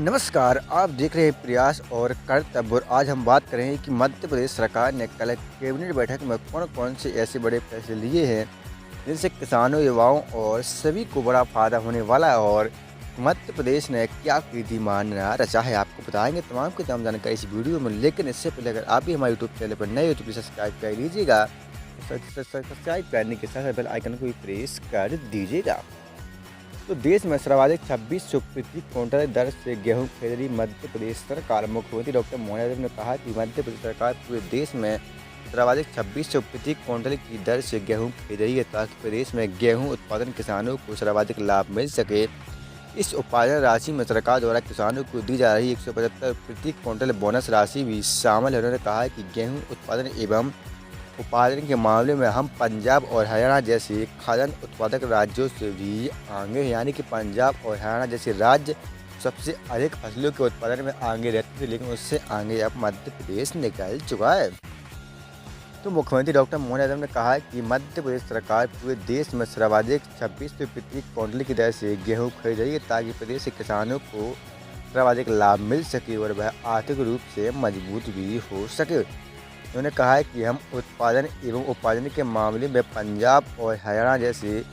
नमस्कार, आप देख रहे हैं प्रयास और कर्तव्य और आज हम बात करेंगे कि मध्य प्रदेश सरकार ने कल कैबिनेट बैठक में कौन-कौन से ऐसे बड़े फैसले लिए हैं, जिनसे किसानों, युवाओं और सभी को बड़ा फ़ायदा होने वाला है और मध्य प्रदेश ने क्या कीर्तिमान रचा है, आपको बताएँगे तमाम की तमाम जानकारी इस वीडियो में। लेकिन इससे पहले अगर आप भी हमारे यूट्यूब चैनल पर नए हो तो प्लीज़ सब्सक्राइब कर लीजिएगा। सब्सक्राइब करने के साथ बेल आइकन को भी प्रेस कर दीजिएगा। तो देश में सर्वाधिक 2600 प्रति क्विंटल दर से गेहूं खरीद रही मध्य प्रदेश सरकार। मुख्यमंत्री डॉक्टर मोहन यादव ने कहा कि मध्य प्रदेश सरकार पूरे देश में सर्वाधिक 2600 प्रति क्विंटल की दर से गेहूं खरीद रही है, ताकि प्रदेश में गेहूं उत्पादन किसानों को सर्वाधिक लाभ मिल सके। इस उत्पादन राशि में सरकार द्वारा किसानों को दी जा रही 175 प्रति क्विंटल बोनस राशि भी शामिल है। उन्होंने कहा कि गेहूँ उत्पादन एवं उत्पादन के मामले में हम पंजाब और हरियाणा जैसे खाद्यान्न उत्पादक राज्यों से भी आगे हैं, यानी कि पंजाब और हरियाणा जैसे राज्य सबसे अधिक फसलों के उत्पादन में आगे रहते थे, लेकिन उससे आगे अब मध्य प्रदेश निकल चुका है। तो मुख्यमंत्री डॉक्टर मोहन यादव ने कहा कि मध्य प्रदेश सरकार पूरे देश में सर्वाधिक 2600 प्रति क्विंटल की दर से गेहूँ खरीद रही है, ताकि प्रदेश के किसानों को सर्वाधिक लाभ मिल सके और वह आर्थिक रूप से मजबूत भी हो सके। उन्होंने कहा है कि हम उत्पादन एवं उत्पादन के मामले में पंजाब और हरियाणा जैसे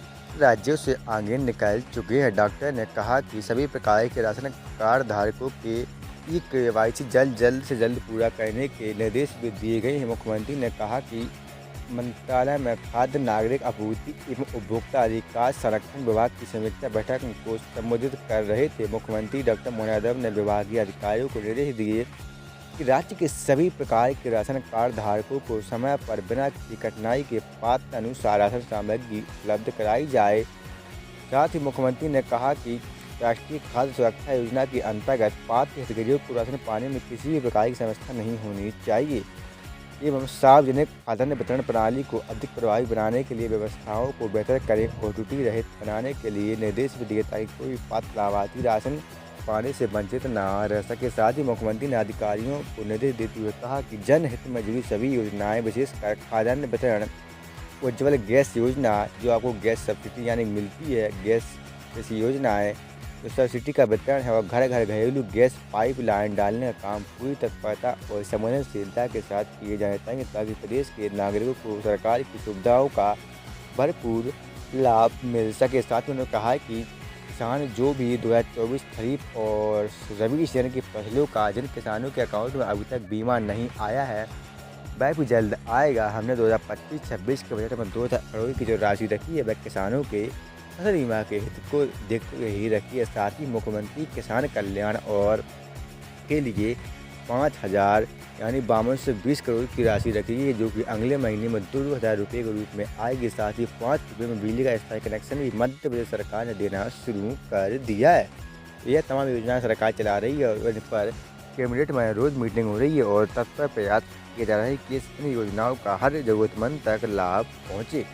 राज्यों से आगे निकल चुके हैं। डॉक्टर ने कहा कि सभी प्रकार के राशन कार्ड धारकों के KYC जल्द से जल्द पूरा करने के निर्देश भी दिए गए हैं। मुख्यमंत्री ने कहा कि मंत्रालय में खाद्य नागरिक आपूर्ति एवं उपभोक्ता अधिकार संरक्षण विभाग की समीक्षा बैठक को संबोधित कर रहे थे। मुख्यमंत्री डॉक्टर मोहन यादव ने विभागीय अधिकारियों को निर्देश दिए कि राज्य के सभी प्रकार के राशन कार्ड धारकों को समय पर बिना किसी कठिनाई के पात्र अनुसार राशन सामग्री उपलब्ध कराई जाए। साथ ही मुख्यमंत्री ने कहा कि राष्ट्रीय खाद्य सुरक्षा योजना के अंतर्गत पात्र हितग्राहियों को राशन पाने में किसी भी प्रकार की समस्या नहीं होनी चाहिए एवं सार्वजनिक खाद्यान्न वितरण प्रणाली को अधिक प्रभावी बनाने के लिए व्यवस्थाओं को बेहतर करें और त्रुटि रहित बनाने के लिए निर्देश भी दिए, ताकि कोई पात्र लाभार्थी राशन पाने से वंचित न रह सके। साथ ही मुख्यमंत्री ने अधिकारियों को निर्देश देते हुए कहा कि जनहित में जुड़ी सभी योजनाएं, विशेषकर खाद्यान्न वितरण, उज्ज्वल गैस योजना जो आपको गैस सब्सिडी यानी मिलती है, गैस जैसी योजनाएं जो सब्सिडी का वितरण है, और घर घर घरेलू गैस पाइपलाइन डालने का काम पूरी तत्परता और संवेदनशीलता के साथ किए जाने चाहिए, ताकि प्रदेश के नागरिकों को सरकार की सुविधाओं का भरपूर लाभ मिल सके। साथ ही उन्होंने कहा कि किसान जो भी 2024 खरीफ और रबी सीजन की फसलों का जिन किसानों के अकाउंट में अभी तक बीमा नहीं आया है, वह भी जल्द आएगा। हमने 2025-26 के बजट में 2000 करोड़ की जो राशि रखी है, वह किसानों के फसल बीमा के हित को देखते हुए ही रखी है। साथ ही मुख्यमंत्री किसान कल्याण और के लिए 5000 यानी 5220 करोड़ की राशि रखी है, जो कि अगले महीने में 2000 रुपये के रूप में आएगी। साथ ही 5 रुपये में बिजली का स्थायी कनेक्शन भी मध्य प्रदेश सरकार ने देना शुरू कर दिया है। यह तमाम योजनाएं सरकार चला रही है और इन पर कैबिनेट में रोज़ मीटिंग हो रही है और तत्पर प्रयास किया जा रहा है कि इन योजनाओं का हर ज़रूरतमंद तक लाभ पहुँचे।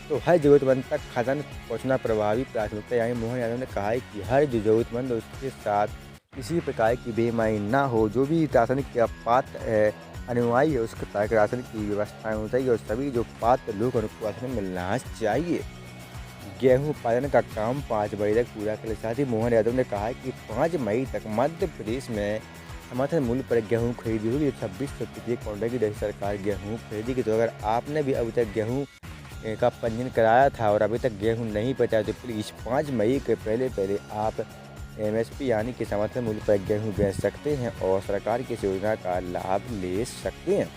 तो हर ज़रूरतमंद तक खाद्यान्न पहुँचना प्रभावी प्राथमिकता, यानी मोहन यादव ने कहा है कि हर जो ज़रूरतमंद उसके साथ किसी प्रकार की बेईमानी ना हो। जो भी राशन का पात्र है, अनुयायी है, उसके तक राशन की व्यवस्था होनी चाहिए और सभी जो पात्र लोग उनको राशन मिलना चाहिए। गेहूं उत्पादन का काम 5 मई तक पूरा कर। साथ ही मोहन यादव ने कहा है कि 5 मई तक मध्य प्रदेश में समर्थन मूल्य पर गेहूं खरीदी होगी। 2600 प्रति क्विंटल की सरकार गेहूं खरीदेगी। तो अगर आपने भी अभी तक गेहूँ का पंजीयन कराया था और अभी तक गेहूँ नहीं पहुँचा, तो प्लीज़ 5 मई के पहले आप MSP यानी कि समर्थन मूल्य पर गेहूँ बेच सकते हैं और सरकार की इस योजना का लाभ ले सकते हैं।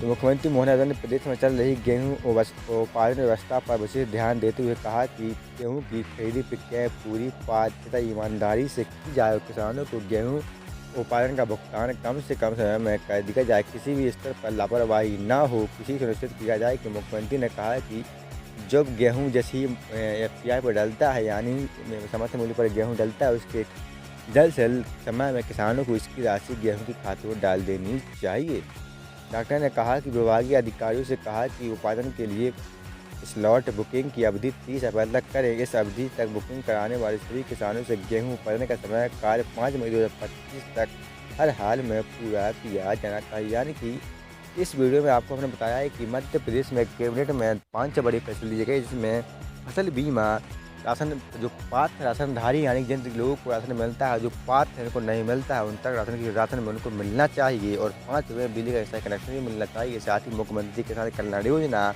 तो मुख्यमंत्री मोहन यादव ने प्रदेश में चल रही गेहूँ उत्पादन व्यवस्था पर विशेष ध्यान देते हुए कहा कि गेहूँ की खरीदी प्रक्रिया पूरी पारदर्शिता ईमानदारी से की जाए और किसानों को गेहूँ उत्पादन का भुगतान कम से कम समय में कर दिया जाए। किसी भी स्तर पर लापरवाही ना हो, किसी सुनिश्चित किया जाए कि मुख्यमंत्री ने कहा कि जब गेहूं जैसी FCI पर डलता है, यानी समर्थन मूल्य पर गेहूं डलता है, उसके जल्द से जल्द समय में किसानों को इसकी राशि गेहूं की खाते में डाल देनी चाहिए। डॉक्टर ने कहा कि विभागीय अधिकारियों से कहा कि उत्पादन के लिए स्लॉट बुकिंग की अवधि 30 अप्रैल तक करें। इस अवधि तक बुकिंग कराने वाले सभी किसानों से गेहूँ उत्पादन का समय कार्य 5 मई 2025 तक हर हाल में पूरा किया जाना चाहिए। यानी कि इस वीडियो में आपको हमने बताया है कि मध्य प्रदेश में कैबिनेट में 5 बड़े फैसले लिए गए, जिसमें फसल बीमा, राशन जो पात्र राशनधारी यानी जिन लोगों को राशन मिलता है, जो पात्र हैं उनको नहीं मिलता है, उन तक राशन में उनको मिलना चाहिए और 5 रुपये में बिजली का ऐसा कनेक्शन भी मिलना चाहिए। साथ ही मुख्यमंत्री किसान कल्याण योजना,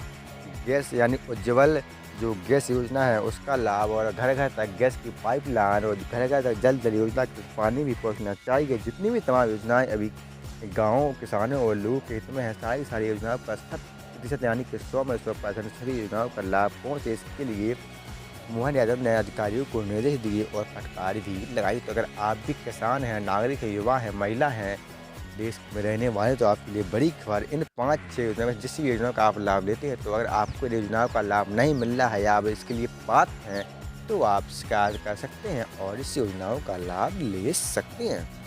गैस यानी उज्ज्वल जो गैस योजना है उसका लाभ और घर-घर तक गैस की पाइपलाइन और घर-घर तक जल जल योजना के पानी भी पहुँचना चाहिए। जितनी भी तमाम योजनाएँ अभी गाँव, किसानों और लोगों के हित में है, सारी योजनाओं का 100% यानी कि 100 में 100% सभी योजनाओं का लाभ पहुँचे। इसके लिए मोहन यादव ने अधिकारियों को निर्देश दिए और फटकार भी लगाई। तो अगर आप भी किसान हैं, नागरिक हैं, युवा हैं, महिला हैं, देश में रहने वाले, तो आपके लिए बड़ी खबर। इन 5-6 योजना में जिस योजना का आप लाभ लेते हैं, तो अगर आपको इन योजनाओं का लाभ नहीं मिल रहा है या आप इसके लिए पात्र हैं, तो आप शिकायत कर सकते हैं और इस योजनाओं का लाभ ले सकते हैं।